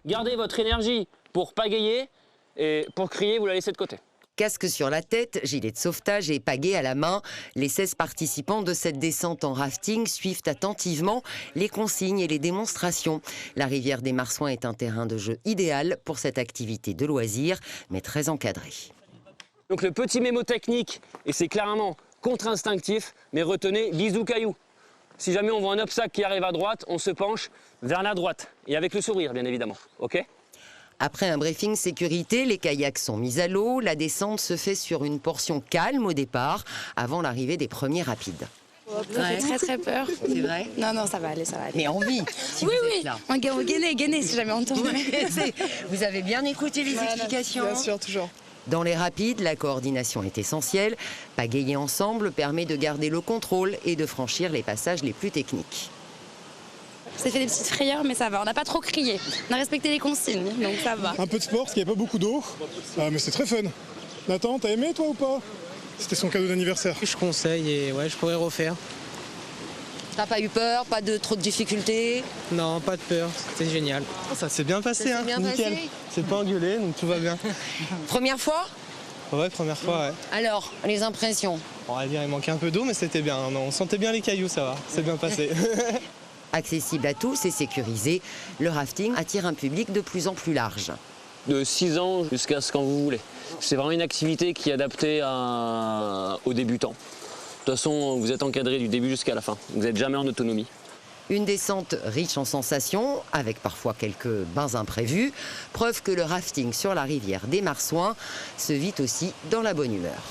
Gardez votre énergie pour pagayer et pour crier, vous la laissez de côté. Casque sur la tête, gilet de sauvetage et pagaie à la main, les 16 participants de cette descente en rafting suivent attentivement les consignes et les démonstrations. La rivière des Marsouins est un terrain de jeu idéal pour cette activité de loisir, mais très encadrée. Donc le petit mémo technique, et c'est clairement contre-instinctif, mais retenez, bisous caillou. Si jamais on voit un obstacle qui arrive à droite, on se penche vers la droite, et avec le sourire bien évidemment, ok ? Après un briefing sécurité, les kayaks sont mis à l'eau. La descente se fait sur une portion calme au départ, avant l'arrivée des premiers rapides. Ça fait très très peur. C'est vrai? Non, ça va aller, ça va aller. Mais on vit, si Oui, vous êtes oui, là. on gainer si jamais on tombe. Vous avez bien écouté les explications? Bien sûr, toujours. Dans les rapides, la coordination est essentielle. Pagayer ensemble permet de garder le contrôle et de franchir les passages les plus techniques. Ça fait des petites frayeurs, mais ça va. On n'a pas trop crié. On a respecté les consignes, donc ça va. Un peu de sport, parce qu'il n'y a pas beaucoup d'eau, mais c'est très fun. Nathan, t'as aimé toi ou pas? C'était son cadeau d'anniversaire. Je conseille et ouais, je pourrais refaire. T'as pas eu peur, pas de trop de difficultés? Non, pas de peur, c'était génial. Ça s'est bien passé, Ça s'est bien nickel. passé. C'est pas engueulé, donc tout va bien. Première fois? Ouais, première fois, ouais. Alors, les impressions? On va dire, il manquait un peu d'eau, mais c'était bien. On sentait bien les cailloux, ça va. C'est bien passé. Accessible à tous et sécurisé, le rafting attire un public de plus en plus large. De 6 ans jusqu'à ce quand vous voulez. C'est vraiment une activité qui est adaptée aux débutants. De toute façon, vous êtes encadré du début jusqu'à la fin. Vous n'êtes jamais en autonomie. Une descente riche en sensations, avec parfois quelques bains imprévus, preuve que le rafting sur la rivière des Marsouins se vit aussi dans la bonne humeur.